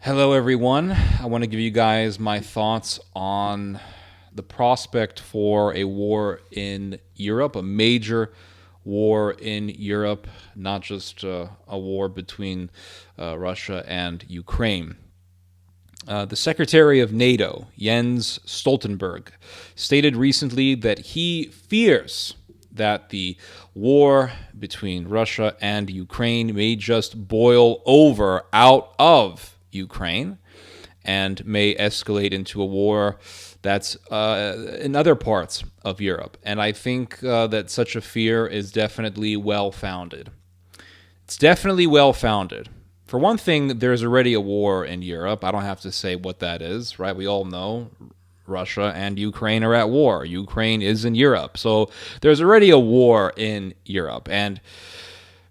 Hello, everyone. I want to give you guys my thoughts on the prospect for a war in Europe, a major war in Europe, not just a war between Russia and Ukraine. The Secretary of NATO, Jens Stoltenberg, stated recently that he fears that the war between Russia and Ukraine may just boil over out of Ukraine and may escalate into a war that's in other parts of Europe. And I think that such a fear is definitely well founded. It's definitely well founded. For one thing, there's already a war in Europe. I don't have to say what that is, right? We all know Russia and Ukraine are at war. Ukraine is in Europe. So there's already a war in Europe. And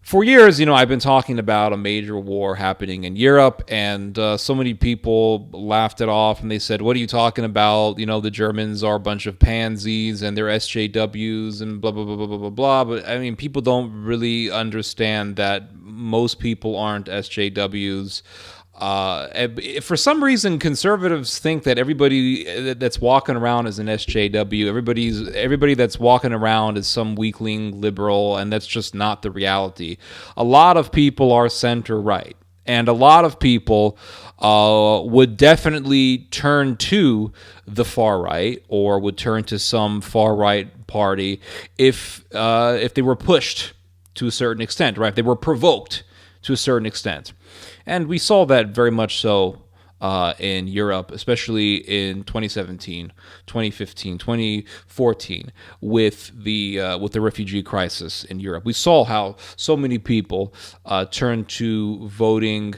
for years, I've been talking about a major war happening in Europe, and so many people laughed it off, and they said, "What are you talking about? The Germans are a bunch of pansies, and they're SJWs, and blah blah blah blah blah blah blah." But I mean, people don't really understand that most people aren't SJWs. For some reason, conservatives think that everybody that's walking around is an SJW. Everybody that's walking around is some weakling liberal, and that's just not the reality. A lot of people are center right, and a lot of people would definitely turn to the far right or would turn to some far right party if they were pushed to a certain extent, right? If they were provoked to a certain extent. And we saw that very much so in Europe, especially in 2017, 2015, 2014, with the refugee crisis in Europe. We saw how so many people turned to voting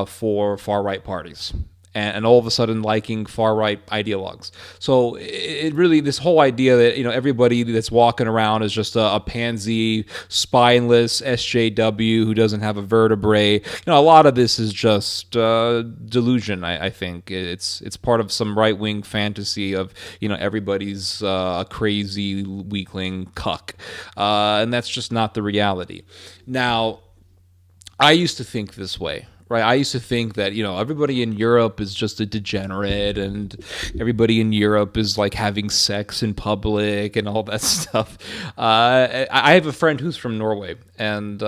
for far-right parties. And all of a sudden liking far-right ideologues. So it really, this whole idea that, everybody that's walking around is just a pansy, spineless SJW who doesn't have a vertebrae. A lot of this is just delusion, I think. It's part of some right-wing fantasy of, everybody's a crazy weakling cuck. And that's just not the reality. Now, I used to think this way. Right, I used to think that everybody in Europe is just a degenerate, and everybody in Europe is like having sex in public and all that stuff. I have a friend who's from Norway, and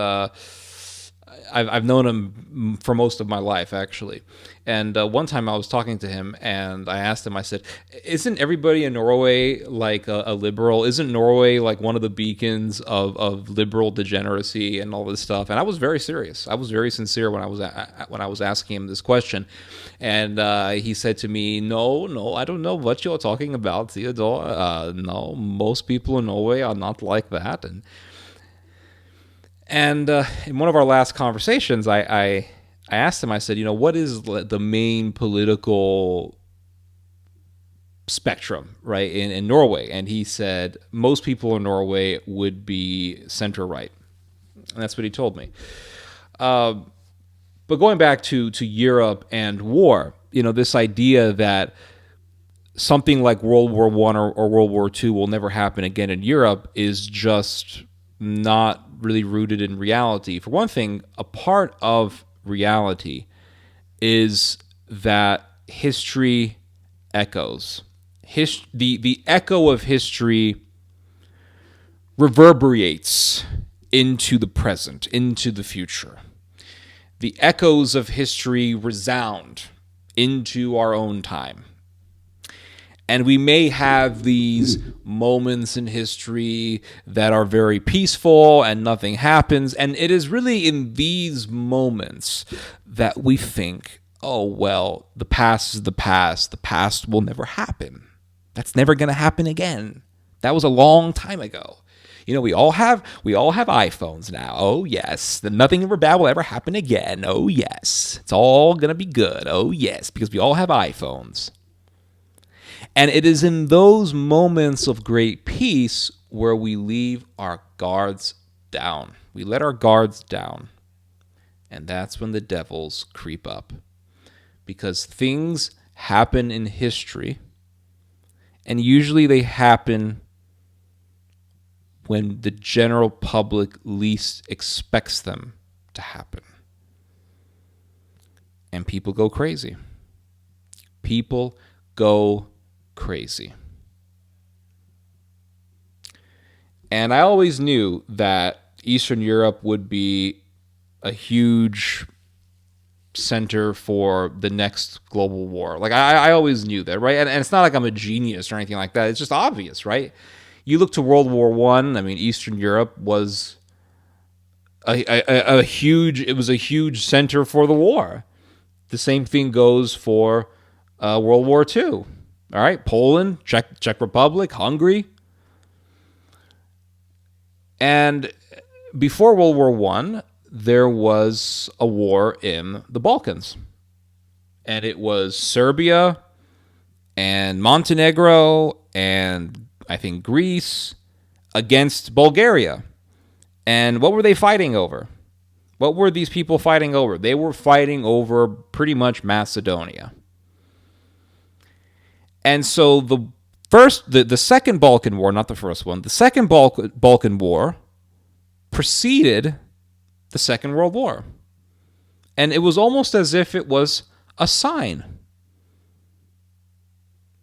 I've known him for most of my life, actually. And one time I was talking to him, and I asked him, I said, "Isn't everybody in Norway like a liberal? Isn't Norway like one of the beacons of liberal degeneracy and all this stuff?" And I was very serious. I was very sincere when I was asking him this question. And he said to me, "No, I don't know what you're talking about, Theodore. No, most people in Norway are not like that." And in one of our last conversations, I asked him, I said, what is the main political spectrum, right, in Norway? And he said, most people in Norway would be center-right. And that's what he told me. But going back to Europe and war, this idea that something like World War I or World War II will never happen again in Europe is just not really rooted in reality. For one thing, a part of reality is that history echoes. The echo of history reverberates into the present, into the future. The echoes of history resound into our own time. And we may have these moments in history that are very peaceful and nothing happens. And it is really in these moments that we think, oh, well, the past is the past. The past will never happen. That's never going to happen again. That was a long time ago. We all have iPhones now. Oh, yes. Nothing ever bad will ever happen again. Oh, yes. It's all going to be good. Oh, yes, because we all have iPhones. And it is in those moments of great peace where we leave our guards down. We let our guards down. And that's when the devils creep up. Because things happen in history, and usually they happen when the general public least expects them to happen. And people go crazy. People go crazy. And I always knew that Eastern Europe would be a huge center for the next global war. Like, I always knew that, right? And it's not like I'm a genius or anything like that. It's just obvious, right? You look to World War One. I mean, Eastern Europe was a huge. It was a huge center for the war. The same thing goes for World War Two. All right, Poland, Czech Republic, Hungary, and before World War One, there was a war in the Balkans, and it was Serbia and Montenegro and I think Greece against Bulgaria. And what were they fighting over? What were these people fighting over? They were fighting over pretty much Macedonia. And so the second Balkan War, not the first one, the second Balkan War preceded the Second World War. And it was almost as if it was a sign.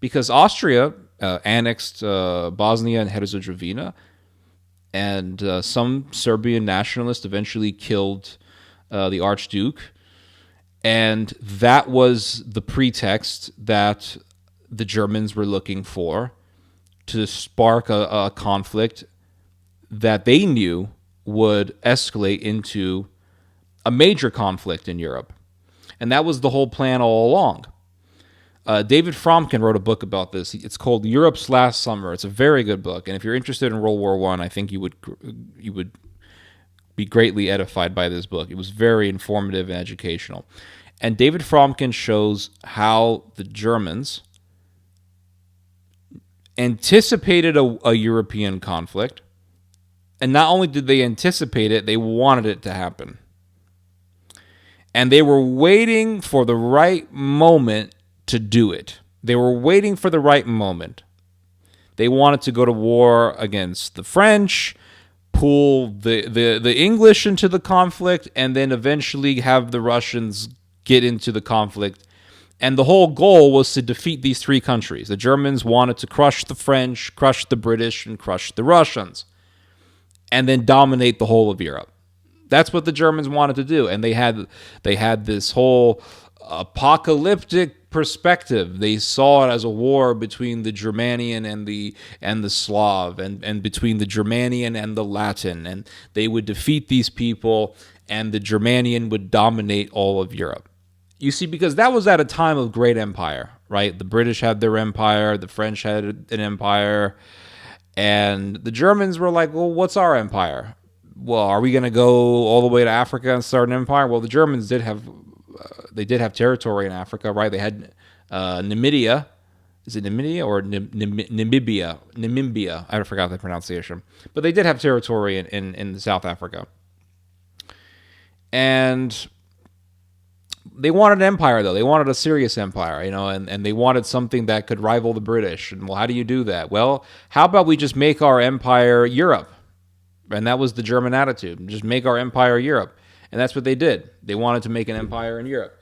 Because Austria annexed Bosnia and Herzegovina, and some Serbian nationalists eventually killed the Archduke. And that was the pretext that the Germans were looking for to spark a conflict that they knew would escalate into a major conflict in Europe. And that was the whole plan all along. David Fromkin wrote a book about this. It's called Europe's Last Summer. It's a very good book. And if you're interested in World War I think you would be greatly edified by this book. It was very informative and educational. And David Fromkin shows how the Germans anticipated a European conflict. And not only did they anticipate it, they wanted it to happen. And they were waiting for the right moment to do it. They were waiting for the right moment. They wanted to go to war against the French, pull the English into the conflict, and then eventually have the Russians get into the conflict. And the whole goal was to defeat these three countries. The Germans wanted to crush the French, crush the British, and crush the Russians, and then dominate the whole of Europe. That's what the Germans wanted to do. And they had this whole apocalyptic perspective. They saw it as a war between the Germanian and the Slav, and between the Germanian and the Latin, and they would defeat these people, and the Germanian would dominate all of Europe. You see, because that was at a time of great empire, right? The British had their empire, the French had an empire, and the Germans were like, well, what's our empire? Well, are we going to go all the way to Africa and start an empire? Well, the Germans did have territory in Africa, right? They had Namibia. Is it Namibia or Namibia? Namibia. I forgot the pronunciation. But they did have territory in South Africa. And they wanted an empire, though. They wanted a serious empire, and they wanted something that could rival the British. And, well, how do you do that? Well, how about we just make our empire Europe? And that was the German attitude. Just make our empire Europe. And that's what they did. They wanted to make an empire in Europe.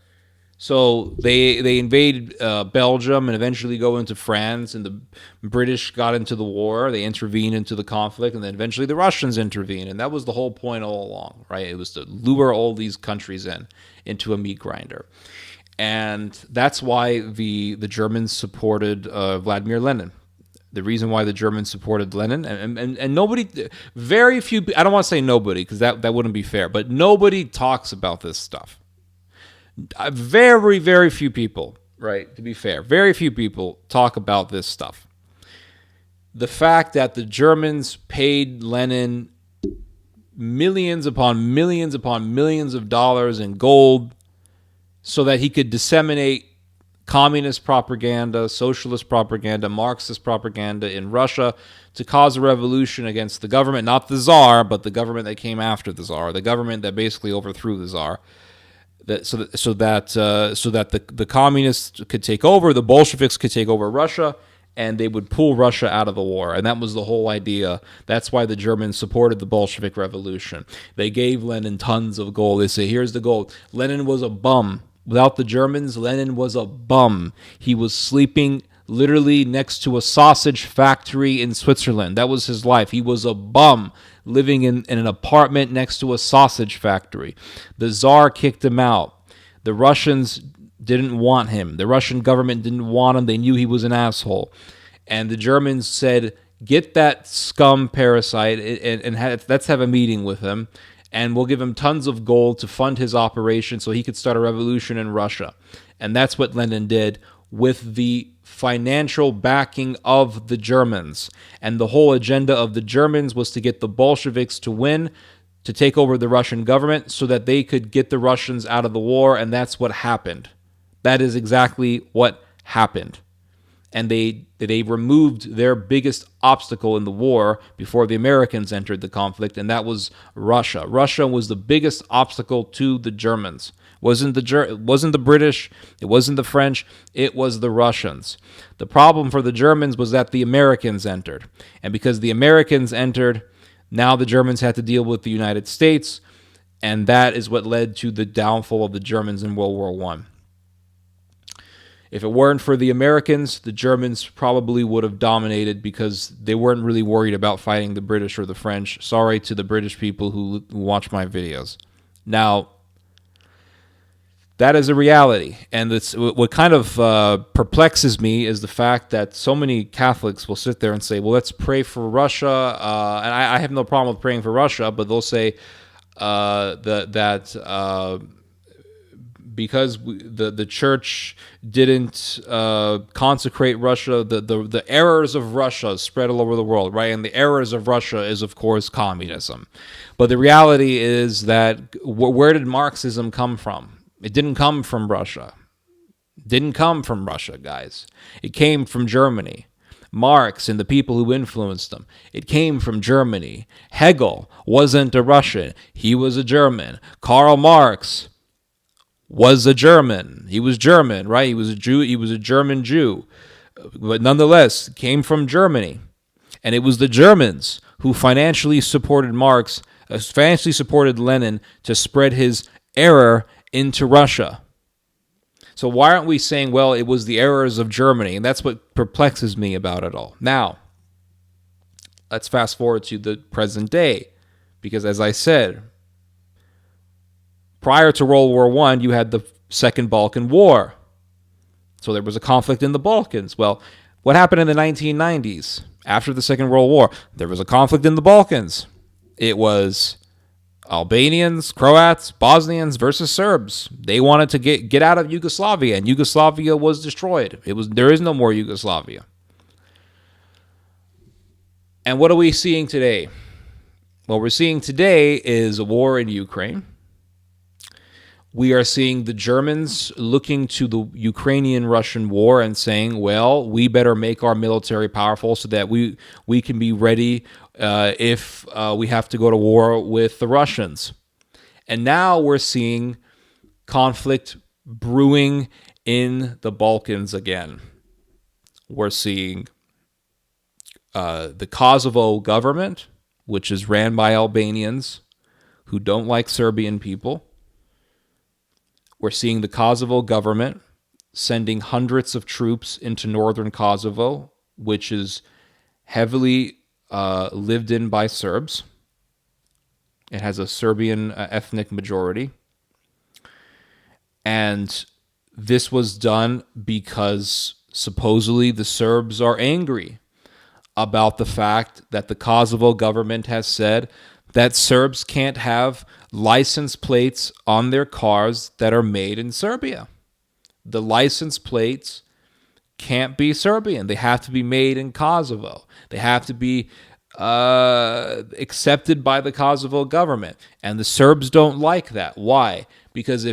So they invade Belgium and eventually go into France, and the British got into the war. They intervened into the conflict, and then eventually the Russians intervened. And that was the whole point all along, right? It was to lure all these countries into a meat grinder. And that's why the Germans supported Vladimir Lenin. The reason why the Germans supported Lenin, and nobody, very few, I don't want to say nobody because that wouldn't be fair, but nobody talks about this stuff. Very, very few people, right, to be fair, very few people talk about this stuff. The fact that the Germans paid Lenin millions upon millions upon millions of dollars in gold so that he could disseminate communist propaganda, socialist propaganda, Marxist propaganda in Russia to cause a revolution against the government, not the Tsar, but the government that came after the Tsar, the government that basically overthrew the Tsar, so that the communists could take over, the Bolsheviks could take over Russia, and they would pull Russia out of the war. And that was the whole idea. That's why the Germans supported the Bolshevik Revolution. They gave Lenin tons of gold. They say, here's the gold. Lenin was a bum. Without the Germans, Lenin was a bum. He was sleeping literally next to a sausage factory in Switzerland. That was his life. He was a bum living in an apartment next to a sausage factory. The Tsar kicked him out. The Russians didn't want him. The Russian government didn't want him. They knew he was an asshole. And the Germans said, get that scum parasite and let's have a meeting with him. And we'll give him tons of gold to fund his operation so he could start a revolution in Russia. And that's what Lenin did with the financial backing of the Germans. And the whole agenda of the Germans was to get the Bolsheviks to win, to take over the Russian government so that they could get the Russians out of the war. And that's what happened. That is exactly what happened. And they removed their biggest obstacle in the war before the Americans entered the conflict, and that was Russia. Russia was the biggest obstacle to the Germans. It wasn't the British, it wasn't the French, it was the Russians. The problem for the Germans was that the Americans entered. And because the Americans entered, now the Germans had to deal with the United States, and that is what led to the downfall of the Germans in World War I. If it weren't for the Americans, the Germans probably would have dominated because they weren't really worried about fighting the British or the French. Sorry to the British people who watch my videos. Now, that is a reality. And what kind of perplexes me is the fact that so many Catholics will sit there and say, well, let's pray for Russia. And I have no problem with praying for Russia, but they'll say because the church didn't consecrate Russia, the errors of Russia spread all over the world, right? And the errors of Russia is, of course, communism. But the reality is that where did Marxism come from? It didn't come from Russia. It didn't come from Russia, guys. It came from Germany. Marx and the people who influenced him. It came from Germany. Hegel wasn't a Russian. He was a German. Karl Marx was a German. He was German, right? He was a Jew. He was a German Jew. But nonetheless, came from Germany. And it was the Germans who financially supported Marx, financially supported Lenin to spread his error into Russia. So why aren't we saying, well, it was the errors of Germany? And that's what perplexes me about it all. Now, let's fast forward to the present day. Because as I said, prior to World War I, you had the Second Balkan War. So there was a conflict in the Balkans. Well, what happened in the 1990s? After the Second World War, there was a conflict in the Balkans. It was Albanians, Croats, Bosnians versus Serbs. They wanted to get out of Yugoslavia, and Yugoslavia was destroyed. There is no more Yugoslavia. And what are we seeing today? What we're seeing today is a war in Ukraine. We are seeing the Germans looking to the Ukrainian-Russian war and saying, well, we better make our military powerful so that we can be ready if we have to go to war with the Russians. And now we're seeing conflict brewing in the Balkans again. We're seeing the Kosovo government, which is ran by Albanians who don't like Serbian people. We're seeing the Kosovo government sending hundreds of troops into northern Kosovo, which is heavily lived in by Serbs. It has a Serbian ethnic majority. And this was done because supposedly the Serbs are angry about the fact that the Kosovo government has said that Serbs can't have license plates on their cars that are made in Serbia. The license plates can't be Serbian. They have to be made in Kosovo. They have to be accepted by the Kosovo government. And the Serbs don't like that. Why? Because for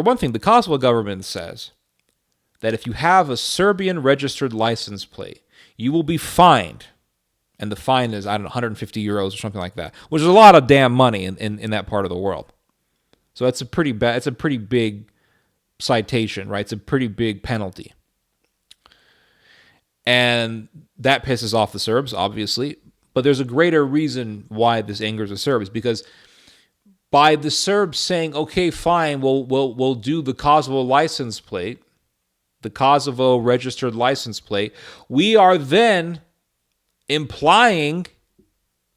one thing, the Kosovo government says that if you have a Serbian registered license plate, you will be fined. And the fine is, I don't know, 150 euros or something like that, which is a lot of damn money in that part of the world. So it's a pretty big citation, right? It's a pretty big penalty. And that pisses off the Serbs, obviously. But there's a greater reason why this angers the Serbs, because by the Serbs saying, okay, fine, we'll do the Kosovo license plate, the Kosovo registered license plate, we are then implying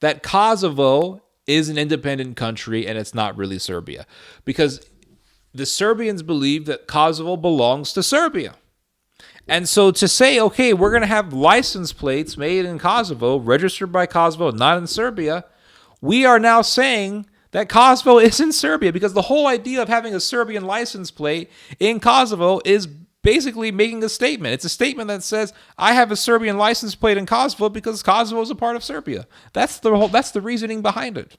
that Kosovo is an independent country and it's not really Serbia. Because the Serbians believe that Kosovo belongs to Serbia. And so to say, okay, we're going to have license plates made in Kosovo, registered by Kosovo, not in Serbia, we are now saying that Kosovo is in Serbia, because the whole idea of having a Serbian license plate in Kosovo is basically making a statement. It's a statement that says, I have a Serbian license plate in Kosovo because Kosovo is a part of Serbia. That's the reasoning behind it.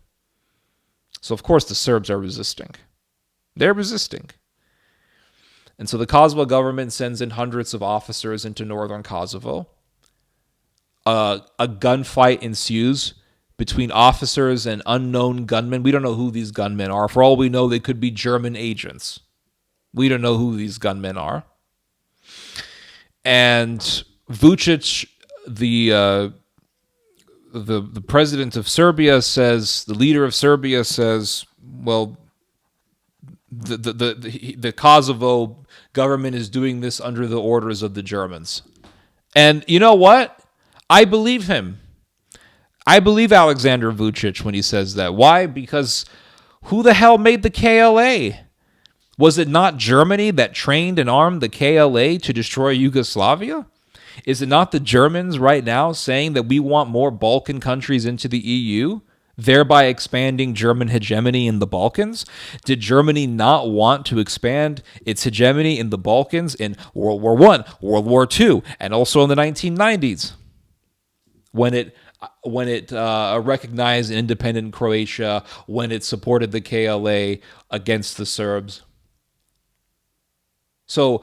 So of course the Serbs are resisting. They're resisting. And so the Kosovo government sends in hundreds of officers into northern Kosovo. A gunfight ensues between officers and unknown gunmen. We don't know who these gunmen are. For all we know, they could be German agents. We don't know who these gunmen are. And Vučić, the president of Serbia, says, the leader of Serbia says, well, the Kosovo government is doing this under the orders of the Germans. And you know what? I believe him. I believe Alexander Vučić when he says that. Why? Because who the hell made the KLA? Was it not Germany that trained and armed the KLA to destroy Yugoslavia? Is it not the Germans right now saying that we want more Balkan countries into the EU, thereby expanding German hegemony in the Balkans? Did Germany not want to expand its hegemony in the Balkans in World War I, World War II, and also in the 1990s when it recognized an independent Croatia, when it supported the KLA against the Serbs? So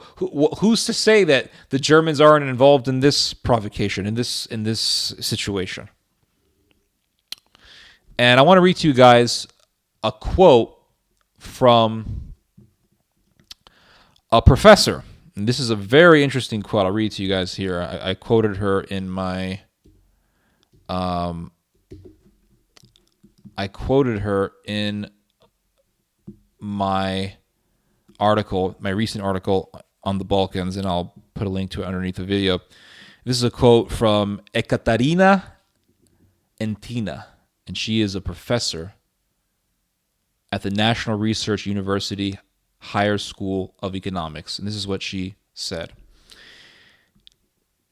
who's to say that the Germans aren't involved in this provocation, in this situation? And I want to read to you guys a quote from a professor. And this is a very interesting quote. I'll read it to you guys here. I quoted her in my article, my recent article on the Balkans, and I'll put a link to it underneath the video. This is a quote from Ekaterina Entina, and she is a professor at the National Research University Higher School of Economics. And this is what she said.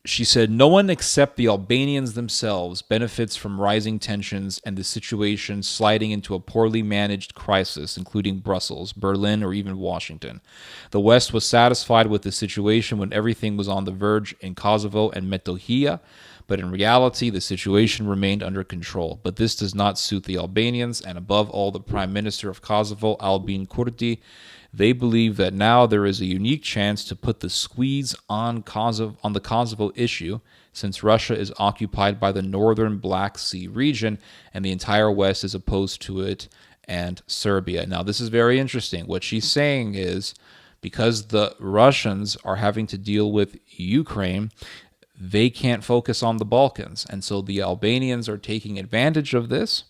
She said, no one except the Albanians themselves benefits from rising tensions and the situation sliding into a poorly managed crisis, including Brussels, Berlin, or even Washington. The West was satisfied with the situation when everything was on the verge in Kosovo and Metohija, but in reality, the situation remained under control. But this does not suit the Albanians, and above all, the Prime Minister of Kosovo, Albin Kurti. They believe that now there is a unique chance to put the squeeze on the Kosovo issue, since Russia is occupied by the northern Black Sea region and the entire West is opposed to it and Serbia. Now, this is very interesting. What she's saying is, because the Russians are having to deal with Ukraine, they can't focus on the Balkans. And so the Albanians are taking advantage of this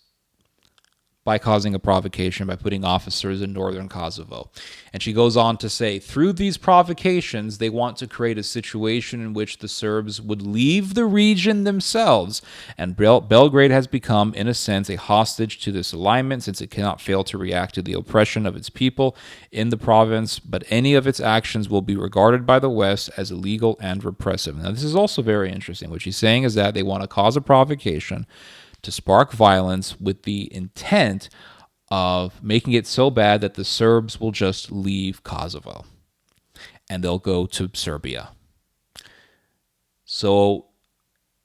by causing a provocation, by putting officers in northern Kosovo. And she goes on to say, through these provocations, they want to create a situation in which the Serbs would leave the region themselves, and Belgrade has become, in a sense, a hostage to this alignment, since it cannot fail to react to the oppression of its people in the province, but any of its actions will be regarded by the West as illegal and repressive. Now, this is also very interesting. What she's saying is that they want to cause a provocation to spark violence with the intent of making it so bad that the Serbs will just leave Kosovo and they'll go to Serbia. So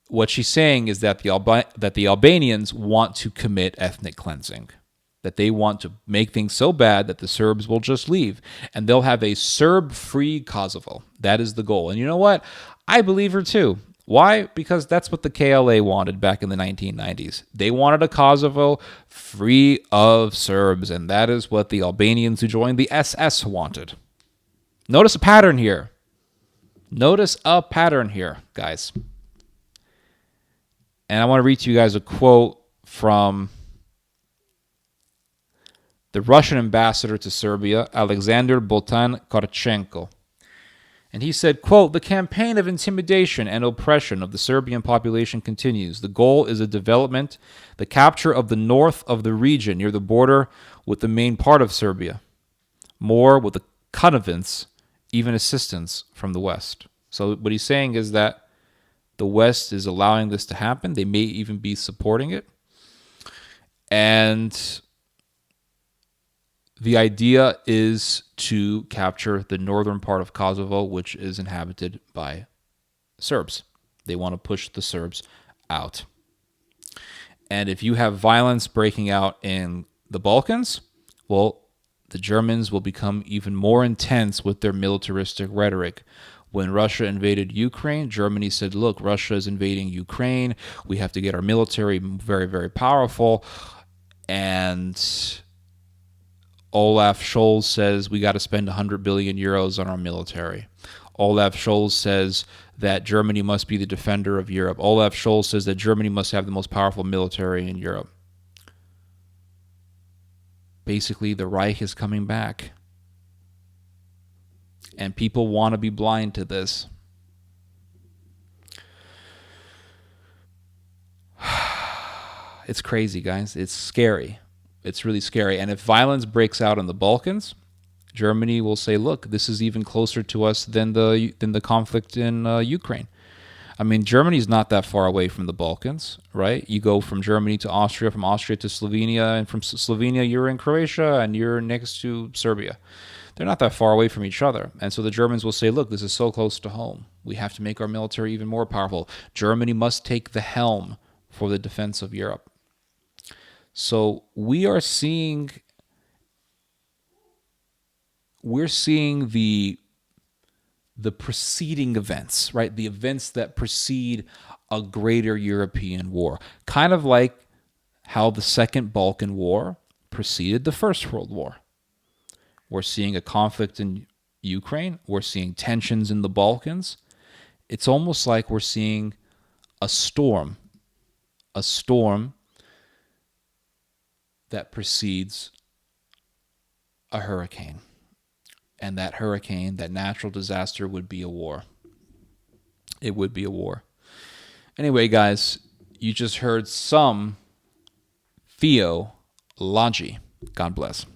what she's saying is that the Albanians want to commit ethnic cleansing, that they want to make things so bad that the Serbs will just leave and they'll have a Serb-free Kosovo. That is the goal. And you know what? I believe her too. Why? Because that's what the KLA wanted back in the 1990s. They wanted a Kosovo free of Serbs, and that is what the Albanians who joined the SS wanted. Notice a pattern here. Notice a pattern here, guys. And I want to read to you guys a quote from the Russian ambassador to Serbia, Alexander Botan Korchenko. And he said, quote, "The campaign of intimidation and oppression of the Serbian population continues. The goal is a development, the capture of the north of the region near the border with the main part of Serbia. More with the connivance, even assistance from the West." So what he's saying is that the West is allowing this to happen. They may even be supporting it. And the idea is to capture the northern part of Kosovo, which is inhabited by Serbs. They want to push the Serbs out. And if you have violence breaking out in the Balkans, well, the Germans will become even more intense with their militaristic rhetoric. When Russia invaded Ukraine, Germany said, look, Russia is invading Ukraine. We have to get our military very, very powerful. And Olaf Scholz says we got to spend 100 billion euros on our military. Olaf Scholz says that Germany must be the defender of Europe. Olaf Scholz says that Germany must have the most powerful military in Europe. Basically, the Reich is coming back. And people want to be blind to this. It's crazy, guys. It's scary. It's really scary. And if violence breaks out in the Balkans, Germany will say, look, this is even closer to us than the conflict in Ukraine. I mean, Germany's not that far away from the Balkans, right? You go from Germany to Austria, from Austria to Slovenia, and from Slovenia you're in Croatia, and you're next to Serbia. They're not that far away from each other. And so the Germans will say, look, this is so close to home. We have to make our military even more powerful. Germany must take the helm for the defense of Europe. So we're seeing the preceding events, right? The events that precede a greater European war. Kind of like how the Second Balkan War preceded the First World War. We're seeing a conflict in Ukraine. We're seeing tensions in the Balkans. It's almost like we're seeing a storm that precedes a hurricane. And that hurricane, that natural disaster, would be a war. It would be a war. Anyway, guys, you just heard some theology. God bless.